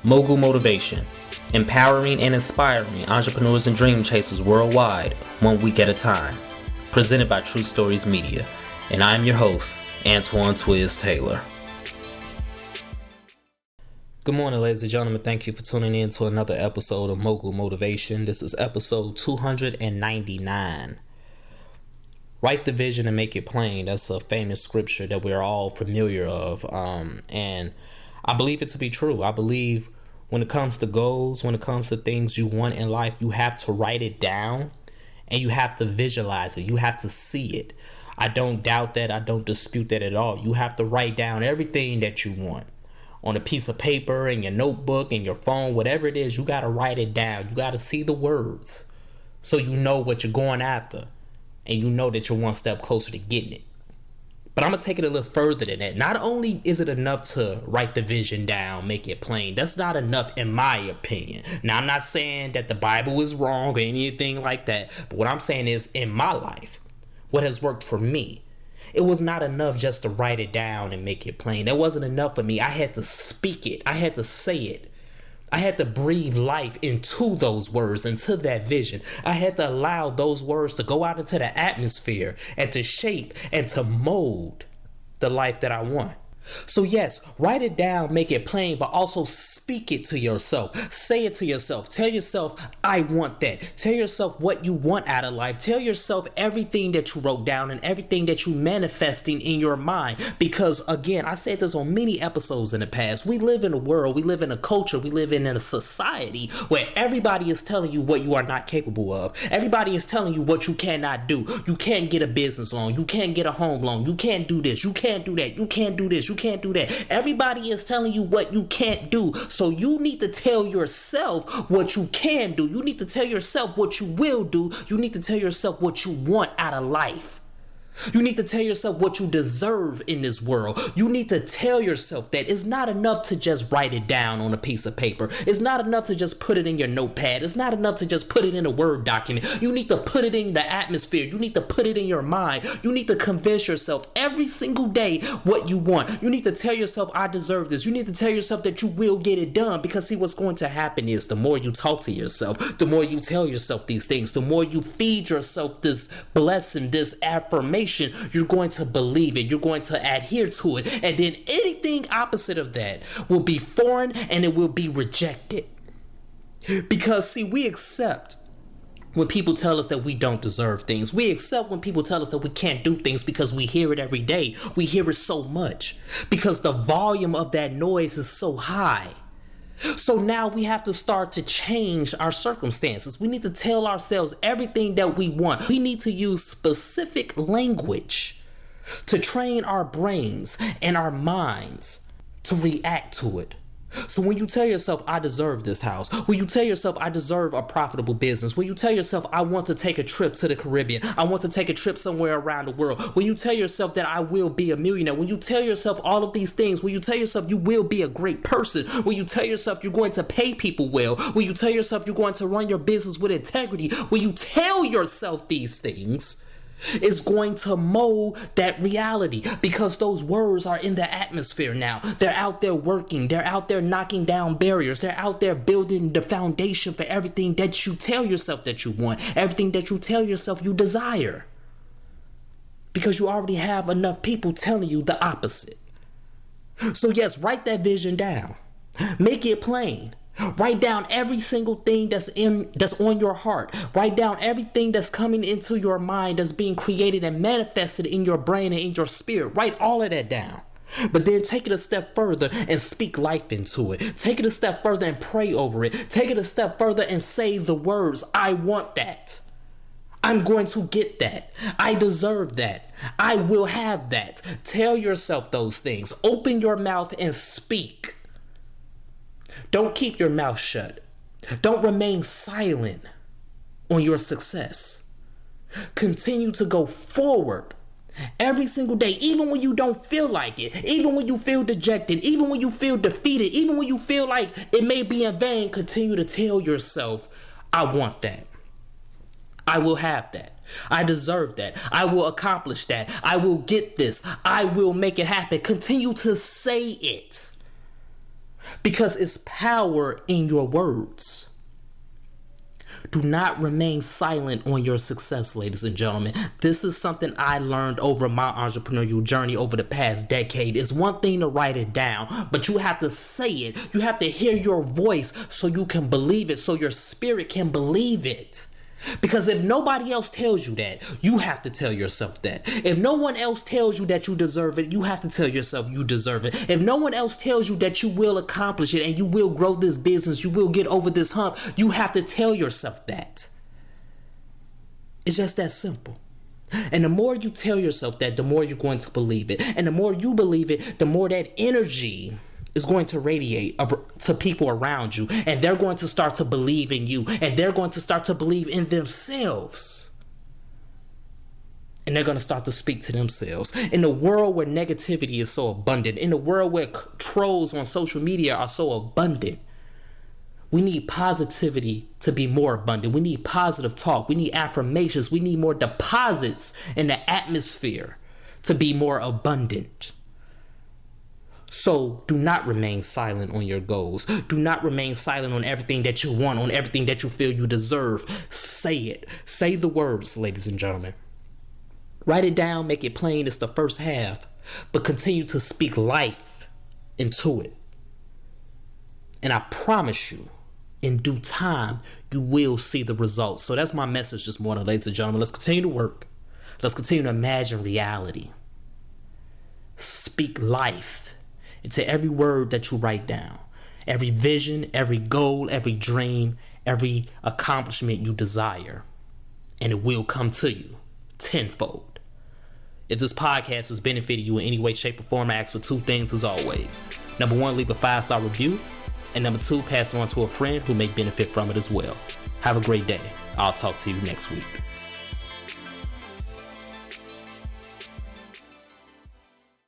Mogul Motivation, empowering and inspiring entrepreneurs and dream chasers worldwide, 1 week at a time. Presented by True Stories Media, and I'm your host, Antoine Twiz Taylor. Good morning, ladies and gentlemen. Thank you for tuning in to another episode of Mogul Motivation. This is episode 299. Write the vision and make it plain. That's a famous scripture that we're all familiar of. And I believe it to be true. I believe when it comes to goals, when it comes to things you want in life, you have to write it down and you have to visualize it. You have to see it. I don't doubt that. I don't dispute that at all. You have to write down everything that you want on a piece of paper, in your notebook, in your phone, whatever it is. You got to write it down. You got to see the words so you know what you're going after and you know that you're one step closer to getting it. But I'm going to take it a little further than that. Not only is it enough to write the vision down, make it plain. That's not enough in my opinion. Now, I'm not saying that the Bible is wrong or anything like that. But what I'm saying is, in my life, what has worked for me, it was not enough just to write it down and make it plain. That wasn't enough for me. I had to speak it. I had to say it. I had to breathe life into those words, into that vision. I had to allow those words to go out into the atmosphere and to shape and to mold the life that I want. So yes, write it down, make it plain, but also speak it to yourself. Say it to yourself. Tell yourself, I want that. Tell yourself what you want out of life. Tell yourself everything that you wrote down and everything that you manifesting in your mind. Because again, I said this on many episodes in the past. We live in a world, we live in a culture, we live in a society where everybody is telling you what you are not capable of. Everybody is telling you what you cannot do. You can't get a business loan. You can't get a home loan. You can't do this. You can't do that. You can't do this. You can't do that. Everybody is telling you what you can't do. So you need to tell yourself what you can do. You need to tell yourself what you will do. You need to tell yourself what you want out of life. You need to tell yourself what you deserve in this world. You need to tell yourself that it's not enough to just write it down on a piece of paper. It's not enough to just put it in your notepad. It's not enough to just put it in a Word document. You need to put it in the atmosphere. You need to put it in your mind. You need to convince yourself every single day what you want. You need to tell yourself, I deserve this. You need to tell yourself that you will get it done, because see, what's going to happen is the more you talk to yourself, the more you tell yourself these things, the more you feed yourself this blessing, this affirmation, you're going to believe it. You're going to adhere to it. And then anything opposite of that will be foreign and it will be rejected. Because see, we accept when people tell us that we don't deserve things. We accept when people tell us that we can't do things because we hear it every day. We hear it so much because the volume of that noise is so high. So now we have to start to change our circumstances. We need to tell ourselves everything that we want. We need to use specific language to train our brains and our minds to react to it. So when you tell yourself, I deserve this house, when you tell yourself, I deserve a profitable business, when you tell yourself, I want to take a trip to the Caribbean, I want to take a trip somewhere around the world, when you tell yourself that I will be a millionaire, when you tell yourself all of these things, when you tell yourself you will be a great person, when you tell yourself you're going to pay people well, when you tell yourself you're going to run your business with integrity, when you tell yourself these things, is going to mold that reality, because those words are in the atmosphere now. They're out there working. They're out there knocking down barriers. They're out there building the foundation for everything that you tell yourself that you want, everything that you tell yourself you desire, because you already have enough people telling you the opposite. So yes, write that vision down. Make it plain. Write down every single thing that's on your heart. Write down everything that's coming into your mind, that's being created and manifested in your brain and in your spirit. Write all of that down. But then take it a step further and speak life into it. Take it a step further and pray over it. Take it a step further and say the words, I want that. I'm going to get that. I deserve that. I will have that. Tell yourself those things. Open your mouth and speak. Don't keep your mouth shut. Don't remain silent on your success. Continue to go forward every single day, even when you don't feel like it, even when you feel dejected, even when you feel defeated, even when you feel like it may be in vain. Continue to tell yourself, I want that. I will have that. I deserve that. I will accomplish that. I will get this. I will make it happen. Continue to say it. because it's power in your words. Do not remain silent on your success, ladies and gentlemen. This is something I learned over my entrepreneurial journey over the past decade. It's one thing to write it down, but you have to say it. You have to hear your voice so you can believe it, so your spirit can believe it. Because if nobody else tells you that, you have to tell yourself that. If no one else tells you that you deserve it, you have to tell yourself you deserve it. If no one else tells you that you will accomplish it and you will grow this business, you will get over this hump, you have to tell yourself that. It's just that simple. And the more you tell yourself that, the more you're going to believe it. And the more you believe it, the more that energy is going to radiate to people around you, and they're going to start to believe in you, and they're going to start to believe in themselves, and they're going to start to speak to themselves. In a world where negativity is so abundant, in a world where trolls on social media are so abundant, we need positivity to be more abundant. We need positive talk. We need affirmations. We need more deposits in the atmosphere to be more abundant. So do not remain silent on your goals. Do not remain silent on everything that you want, on everything that you feel you deserve. Say it. Say the words, ladies and gentlemen. Write it down, make it plain. It's the first half. But continue to speak life into it. And I promise you, in due time, you will see the results. So that's my message this morning, ladies and gentlemen. Let's continue to work. Let's continue to imagine reality. Speak life into every word that you write down, every vision, every goal, every dream, every accomplishment you desire, and it will come to you tenfold. If this podcast has benefited you in any way, shape, or form, I ask for two things as always. Number one, leave a 5-star review, and number two, pass it on to a friend who may benefit from it as well. Have a great day. I'll talk to you next week.